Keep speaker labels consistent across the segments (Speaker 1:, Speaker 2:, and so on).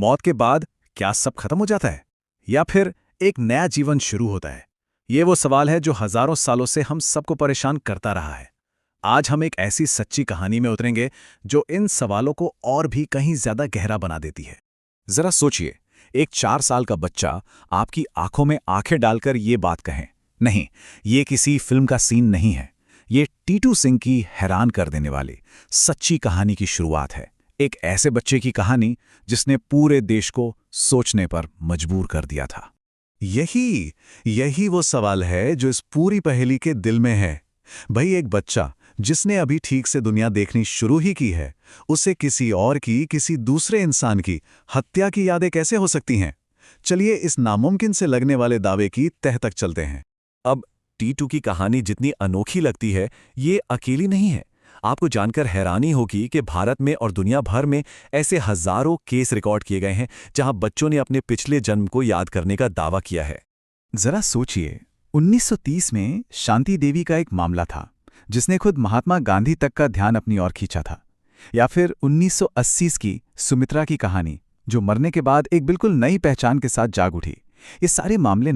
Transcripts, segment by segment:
Speaker 1: मौत के बाद क्या सब खत्म हो जाता है या फिर एक नया जीवन शुरू होता है? ये वो सवाल है जो हजारों सालों से हम सबको परेशान करता रहा है। आज हम एक ऐसी सच्ची कहानी में उतरेंगे जो इन सवालों को और भी कहीं ज्यादा गहरा बना देती है। जरा सोचिए, एक 4 साल का बच्चा आपकी आंखों में आंखें डालकर ये बात कहे, नहीं, ये किसी फिल्म का सीन नहीं है। ये टीटू सिंह की हैरान कर देने वाली सच्ची कहानी की शुरुआत है। एक ऐसे बच्चे की कहानी जिसने पूरे देश को सोचने पर मजबूर कर दिया था। यही वो सवाल है जो इस पूरी पहेली के दिल में है। भाई, एक बच्चा जिसने अभी ठीक से दुनिया देखनी शुरू ही की है, उसे किसी दूसरे इंसान की हत्या की यादें कैसे हो सकती हैं? चलिए इस नामुमकिन से लगने वाले दावे की तह तक चलते हैं।
Speaker 2: अब टीटू की कहानी जितनी अनोखी लगती है, ये अकेली नहीं है। आपको जानकर हैरानी होगी कि भारत में और दुनिया भर में ऐसे हजारों केस रिकॉर्ड किए गए हैं जहां बच्चों ने अपने पिछले जन्म को याद करने का दावा किया है।
Speaker 1: जरा सोचिए, 1930 में शांति देवी का एक मामला था जिसने खुद महात्मा गांधी तक का ध्यान अपनी ओर खींचा था। या फिर 1980 की सुमित्रा की कहानी, जो मरने के बाद एक बिल्कुल नई पहचान के साथ जाग उठी। ये सारे मामले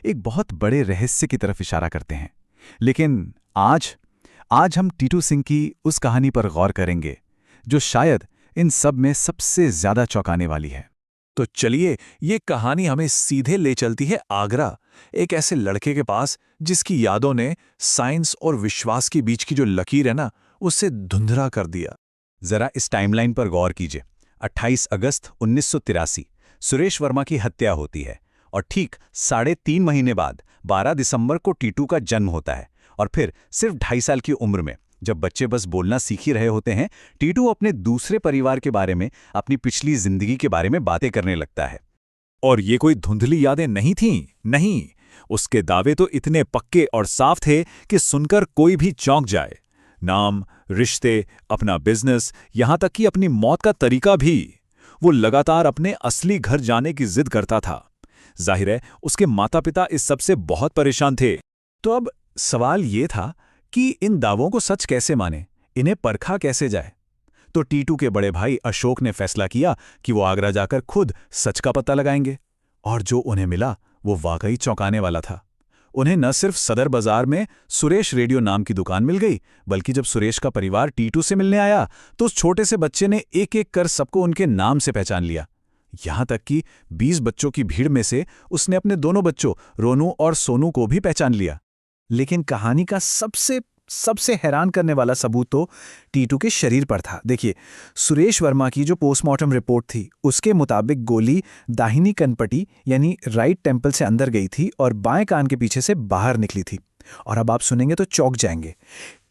Speaker 1: एक बहुत बड़े रहस्य की तरफ इशारा करते हैं। लेकिन आज हम टीटू सिंह की उस कहानी पर गौर करेंगे जो शायद इन सब में सबसे ज्यादा चौंकाने वाली है।
Speaker 2: तो चलिए, ये कहानी हमें सीधे ले चलती है आगरा, एक ऐसे लड़के के पास जिसकी यादों ने साइंस और विश्वास के बीच की जो लकीर है उससे धुंधला कर दिया।
Speaker 1: जरा इस टाइमलाइन पर गौर कीजिए। 28 अगस्त 1983 सुरेश वर्मा की हत्या होती है और ठीक 3.5 महीने बाद 12 दिसंबर को टीटू का जन्म होता है। और फिर सिर्फ 2.5 साल की उम्र में, जब बच्चे बस बोलना सीख ही रहे होते हैं, टीटू अपने दूसरे परिवार के बारे में, अपनी पिछली जिंदगी के बारे में बातें करने लगता है।
Speaker 2: और ये कोई धुंधली यादें नहीं थीं, नहीं, उसके दावे तो इतने पक्के और साफ थे कि सुनकर कोई भी चौंक जाए। नाम, रिश्ते, अपना बिजनेस, यहां तक कि अपनी मौत का तरीका भी। वो लगातार अपने असली घर जाने की जिद करता था। जाहिर है, उसके माता पिता इस सबसे बहुत परेशान थे।
Speaker 1: तो अब सवाल ये था कि इन दावों को सच कैसे माने, इन्हें परखा कैसे जाए? तो टीटू के बड़े भाई अशोक ने फैसला किया कि वो आगरा जाकर खुद सच का पता लगाएंगे। और जो उन्हें मिला वो वाकई चौंकाने वाला था। उन्हें न सिर्फ सदर बाजार में सुरेश रेडियो नाम की दुकान मिल गई, बल्कि जब सुरेश का परिवार टीटू से मिलने आया तो उस छोटे से बच्चे ने एक एक कर सबको उनके नाम से पहचान लिया। यहां तक कि 20 बच्चों की भीड़ में से उसने अपने दोनों बच्चों रोनू और सोनू को भी पहचान लिया। लेकिन कहानी का सबसे हैरान करने वाला सबूत तो टीटू के शरीर पर था। देखिए, सुरेश वर्मा की जो पोस्टमार्टम रिपोर्ट थी, उसके मुताबिक गोली दाहिनी कनपटी यानी राइट टेम्पल से अंदर गई थी और बाएं कान के पीछे से बाहर निकली थी। और अब आप सुनेंगे तो चौंक जाएंगे,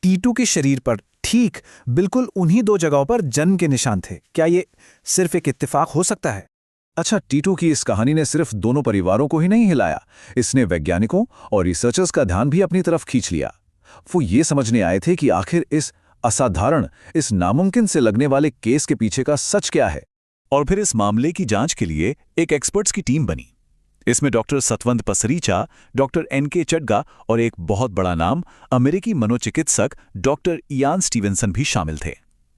Speaker 1: टीटू के शरीर पर ठीक बिल्कुल उन्हीं 2 जगहों पर जन्म के निशान थे। क्या ये सिर्फ एक इत्तेफाक हो सकता है? अच्छा, टीटू की इस कहानी ने सिर्फ दोनों परिवारों को ही नहीं हिलाया, इसने वैज्ञानिकों और रिसर्चर्स का ध्यान भी अपनी तरफ खींच लिया। वो ये समझने आए थे कि आखिर इस असाधारण, इस नामुमकिन से लगने वाले केस के पीछे का सच क्या है।
Speaker 2: और फिर इस मामले की जांच के लिए एक एक्सपर्ट्स की टीम बनी। इसमें doctor Satwant Pasricha, doctor NK चड्डा और एक बहुत बड़ा नाम, अमेरिकी मनोचिकित्सक डॉक्टर इयान स्टीवेंसन भी शामिल थे।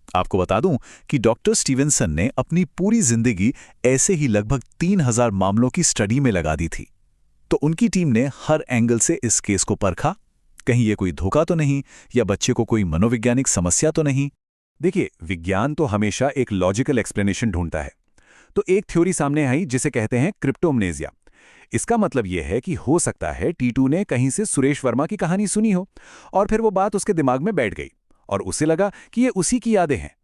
Speaker 2: आपको बता दूं कि डॉक्टर स्टीवेंसन ने अपनी पूरी जिंदगी ऐसे ही लगभग 3000 मामलों की स्टडी में लगा दी थी। तो उनकी टीम ने हर एंगल से इस केस को परखा, कहीं ये कोई धोखा तो नहीं या बच्चे को कोई मनोवैज्ञानिक समस्या तो नहीं। देखिए, विज्ञान तो हमेशा एक लॉजिकल एक्सप्लेनेशन ढूंढता है। तो एक थ्योरी सामने आई जिसे कहते हैं क्रिप्टोमनेजिया। इसका मतलब यह है कि हो सकता है टीटू ने कहीं से सुरेश वर्मा की कहानी सुनी हो और फिर वो बात उसके दिमाग में बैठ गई और उसे लगा कि ये उसी की यादें हैं।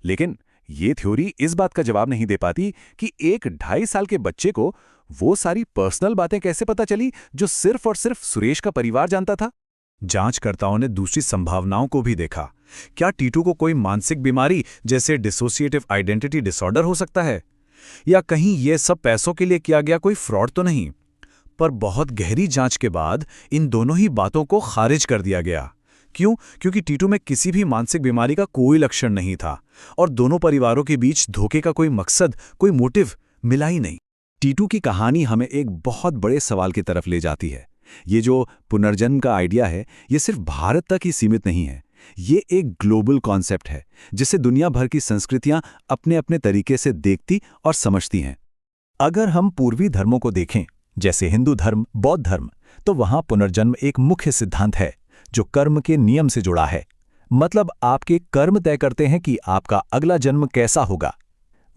Speaker 2: लेकिन ये थ्योरी इस बात का जवाब नहीं दे पाती कि एक 2.5 साल के बच्चे को वो सारी पर्सनल बातें कैसे पता चली जो सिर्फ और सिर्फ सुरेश का परिवार जानता था।
Speaker 1: जांचकर्ताओं ने दूसरी संभावनाओं को भी देखा। क्या टीटू को कोई मानसिक बीमारी जैसे डिसोसिएटिव आइडेंटिटी डिसऑर्डर हो सकता है, या कहीं यह सब पैसों के लिए किया गया कोई फ्रॉड तो नहीं? पर बहुत गहरी जांच के बाद इन दोनों ही बातों को खारिज कर दिया गया। क्यों? क्योंकि टीटू में किसी भी मानसिक बीमारी का कोई लक्षण नहीं था और दोनों परिवारों के बीच धोखे का कोई मकसद, कोई मोटिव मिला ही नहीं। टीटू की कहानी हमें एक बहुत बड़े सवाल की तरफ ले जाती है। ये जो पुनर्जन्म का आइडिया है, ये सिर्फ भारत तक ही सीमित नहीं है।
Speaker 2: ये एक ग्लोबल कॉन्सेप्ट है जिसे दुनिया भर की संस्कृतियां अपने अपने तरीके से देखती और समझती हैं। अगर हम पूर्वी धर्मों को देखें, जैसे हिंदू धर्म, बौद्ध धर्म, तो वहां पुनर्जन्म एक मुख्य सिद्धांत है जो कर्म के नियम से जुड़ा है। मतलब आपके कर्म तय करते हैं कि आपका अगला जन्म कैसा होगा।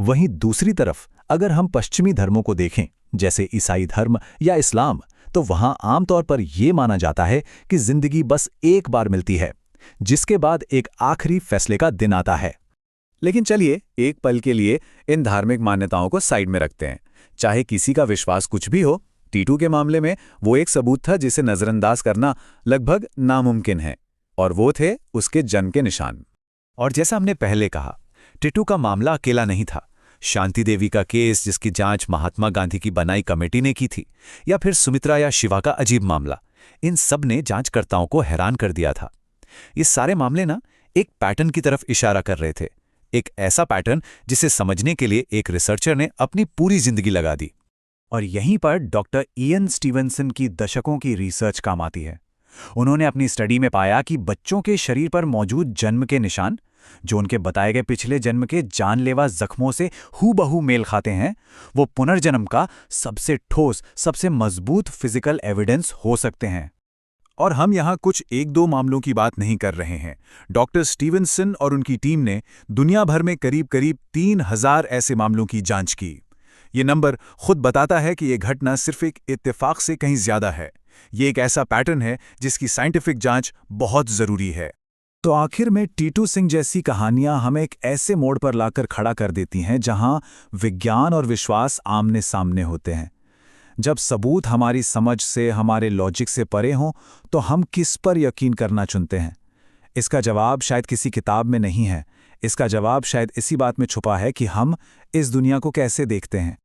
Speaker 2: वहीं दूसरी तरफ अगर हम पश्चिमी धर्मों को देखें, जैसे ईसाई धर्म या इस्लाम, तो वहां आमतौर पर यह माना जाता है कि जिंदगी बस एक बार मिलती है, जिसके बाद एक आखिरी फैसले का दिन आता है।
Speaker 1: लेकिन चलिए एक पल के लिए इन धार्मिक मान्यताओं को साइड में रखते हैं। चाहे किसी का विश्वास कुछ भी हो, टीटू के मामले में वो एक सबूत था जिसे नजरअंदाज करना लगभग नामुमकिन है, और वो थे उसके जन्म के निशान।
Speaker 2: और जैसा हमने पहले कहा, टीटू का मामला अकेला नहीं था। शांति देवी का केस, जिसकी जांच महात्मा गांधी की बनाई कमेटी ने की थी, या फिर सुमित्रा या शिवा का अजीब मामला, इन सब ने जांचकर्ताओं को हैरान कर दिया था। ये सारे मामले ना एक पैटर्न की तरफ इशारा कर रहे थे, एक ऐसा पैटर्न जिसे समझने के लिए एक रिसर्चर ने अपनी पूरी जिंदगी लगा दी।
Speaker 1: और यहीं पर डॉक्टर इयन स्टीवनसन की दशकों की रिसर्च काम आती है। उन्होंने अपनी स्टडी में पाया कि बच्चों के शरीर पर मौजूद जन्म के निशान, जो उनके बताए गए पिछले जन्म के जानलेवा जख्मों से हूबहू मेल खाते हैं, वो पुनर्जन्म का सबसे ठोस, सबसे मजबूत फिजिकल एविडेंस हो सकते हैं। और हम यहाँ कुछ एक दो मामलों की बात नहीं कर रहे हैं। डॉक्टर स्टीवनसन और उनकी टीम ने दुनिया भर में करीब 3000 ऐसे मामलों की जांच की। ये नंबर खुद बताता है कि ये घटना सिर्फ एक इत्तेफाक से कहीं ज्यादा है। ये एक ऐसा पैटर्न है जिसकी साइंटिफिक जांच बहुत जरूरी है। तो आखिर में टीटू सिंह जैसी कहानियां हमें एक ऐसे मोड़ पर लाकर खड़ा कर देती हैं जहां विज्ञान और विश्वास आमने सामने होते हैं। जब सबूत हमारी समझ से, हमारे लॉजिक से परे हों, तो हम किस पर यकीन करना चुनते हैं? इसका जवाब शायद किसी किताब में नहीं है। इसका जवाब शायद इसी बात में छुपा है कि हम इस दुनिया को कैसे देखते हैं।